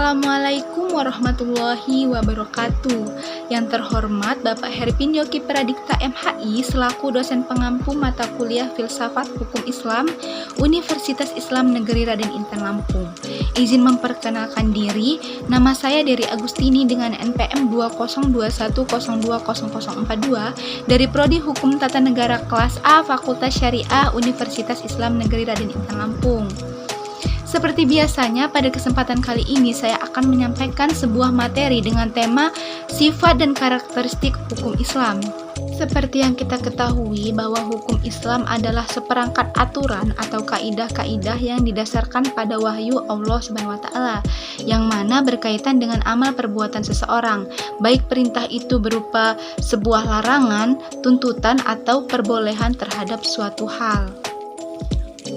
Assalamualaikum warahmatullahi wabarakatuh. Yang terhormat Bapak Herpin Yoki Pradikta MHI selaku dosen pengampu mata kuliah Filsafat Hukum Islam Universitas Islam Negeri Raden Intan Lampung. Izin memperkenalkan diri, nama saya Dery Agustini dengan NPM 2021020042 dari Prodi Hukum Tata Negara kelas A Fakultas Syariah Universitas Islam Negeri Raden Intan Lampung. Seperti biasanya, pada kesempatan kali ini saya akan menyampaikan sebuah materi dengan tema sifat dan karakteristik hukum Islam. Seperti yang kita ketahui bahwa hukum Islam adalah seperangkat aturan atau kaidah-kaidah yang didasarkan pada wahyu Allah SWT, yang mana berkaitan dengan amal perbuatan seseorang, baik perintah itu berupa sebuah larangan, tuntutan, atau perbolehan terhadap suatu hal.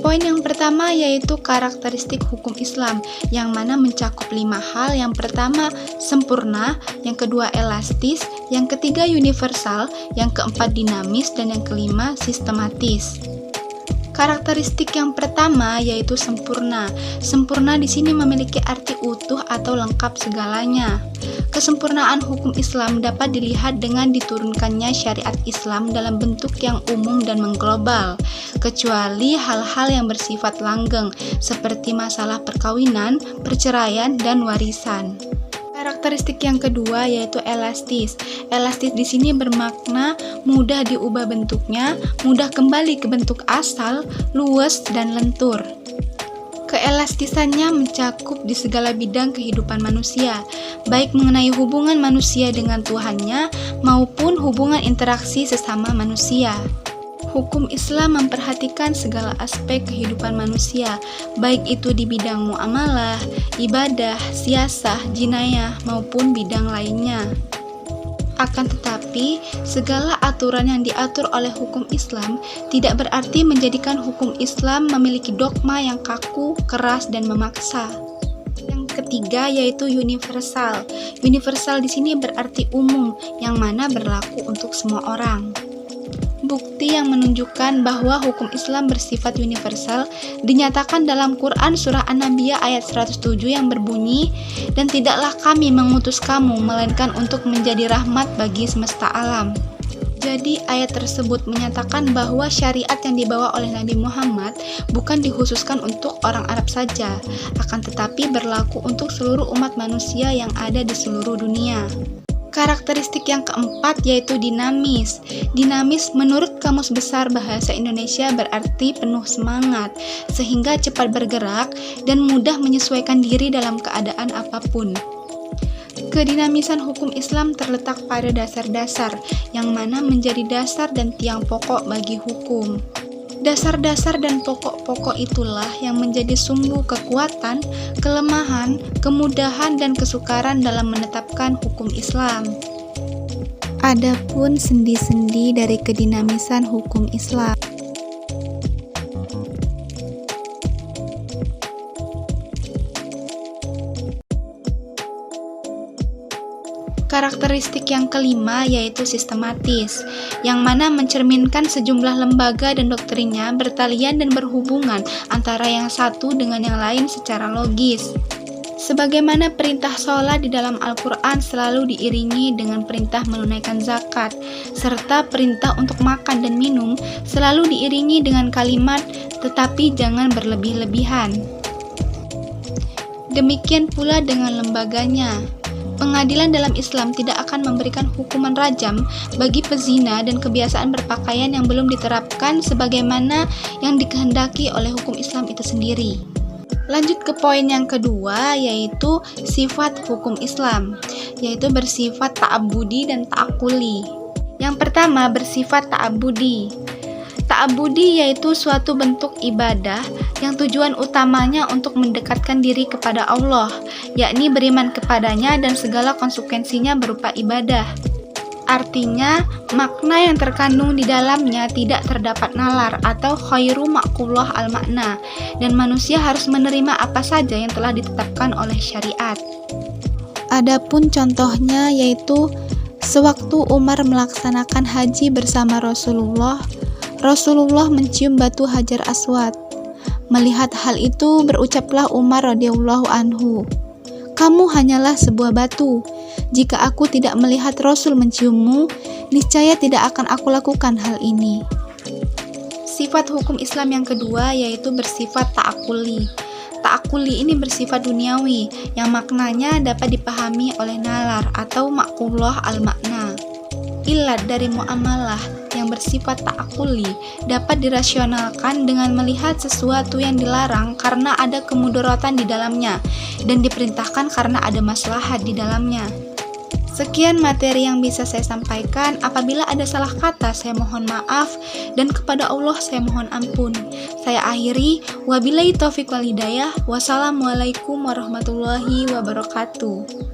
Poin yang pertama yaitu karakteristik hukum Islam, yang mana mencakup 5 hal. Yang pertama sempurna, yang kedua elastis, yang ketiga universal, yang keempat dinamis, dan yang kelima sistematis. Karakteristik yang pertama yaitu sempurna. Sempurna di sini memiliki arti utuh atau lengkap segalanya. Kesempurnaan hukum Islam dapat dilihat dengan diturunkannya syariat Islam dalam bentuk yang umum dan mengglobal, kecuali hal-hal yang bersifat langgeng seperti masalah perkawinan, perceraian, dan warisan. Karakteristik yang kedua yaitu elastis. Elastis di sini bermakna mudah diubah bentuknya, mudah kembali ke bentuk asal, luwes, dan lentur. Keelastisannya mencakup di segala bidang kehidupan manusia, baik mengenai hubungan manusia dengan Tuhannya maupun hubungan interaksi sesama manusia. Hukum Islam memperhatikan segala aspek kehidupan manusia, baik itu di bidang muamalah, ibadah, siasah, jinayah, maupun bidang lainnya. Akan tetapi, segala aturan yang diatur oleh hukum Islam tidak berarti menjadikan hukum Islam memiliki dogma yang kaku, keras, dan memaksa. Yang ketiga yaitu universal. Universal di sini berarti umum, yang mana berlaku untuk semua orang. Bukti yang menunjukkan bahwa hukum Islam bersifat universal dinyatakan dalam Quran Surah An-Nabiyah ayat 107 yang berbunyi, "Dan tidaklah kami mengutus kamu melainkan untuk menjadi rahmat bagi semesta alam." Jadi ayat tersebut menyatakan bahwa syariat yang dibawa oleh Nabi Muhammad bukan dikhususkan untuk orang Arab saja, akan tetapi berlaku untuk seluruh umat manusia yang ada di seluruh dunia. Karakteristik yang keempat yaitu dinamis. Dinamis menurut Kamus Besar Bahasa Indonesia berarti penuh semangat, sehingga cepat bergerak dan mudah menyesuaikan diri dalam keadaan apapun. Kedinamisan hukum Islam terletak pada dasar-dasar, yang mana menjadi dasar dan tiang pokok bagi hukum. Dasar-dasar dan pokok-pokok itulah yang menjadi sumbu kekuatan, kelemahan, kemudahan, dan kesukaran dalam menetapkan hukum Islam. Adapun sendi-sendi dari kedinamisan hukum Islam. Karakteristik yang kelima yaitu sistematis, yang mana mencerminkan sejumlah lembaga dan doktrinnya bertalian dan berhubungan antara yang satu dengan yang lain secara logis. Sebagaimana perintah sholat di dalam Al-Quran selalu diiringi dengan perintah menunaikan zakat, serta perintah untuk makan dan minum selalu diiringi dengan kalimat "tetapi jangan berlebih-lebihan". Demikian pula dengan lembaganya. Pengadilan dalam Islam tidak akan memberikan hukuman rajam bagi pezina dan kebiasaan berpakaian yang belum diterapkan sebagaimana yang dikehendaki oleh hukum Islam itu sendiri. Lanjut ke poin yang kedua yaitu sifat hukum Islam, yaitu bersifat ta'abudi dan ta'akuli. Yang pertama bersifat ta'abudi. Ta'abudi yaitu suatu bentuk ibadah yang tujuan utamanya untuk mendekatkan diri kepada Allah, yakni beriman kepadanya dan segala konsekuensinya berupa ibadah. Artinya, makna yang terkandung di dalamnya tidak terdapat nalar atau khairu ma'kullah al-makna, dan manusia harus menerima apa saja yang telah ditetapkan oleh syariat. Adapun contohnya yaitu sewaktu Umar melaksanakan haji bersama Rasulullah mencium batu Hajar Aswad. Melihat hal itu, berucaplah Umar radhiyallahu anhu, kamu hanyalah sebuah batu. Jika aku tidak melihat Rasul menciummu, niscaya tidak akan aku lakukan hal ini. Sifat hukum Islam yang kedua yaitu bersifat ta'akuli. Ta'akuli ini bersifat duniawi, yang maknanya dapat dipahami oleh nalar atau ma'kullah al-makna. Ilat dari muamalah yang bersifat ta'akuli dapat dirasionalkan dengan melihat sesuatu yang dilarang karena ada kemudaratan di dalamnya dan diperintahkan karena ada maslahat di dalamnya. Sekian materi yang bisa saya sampaikan. Apabila ada salah kata, saya mohon maaf, dan kepada Allah saya mohon ampun. Saya akhiri, wabillahi taufiq wal hidayah. Wassalamualaikum warahmatullahi wabarakatuh.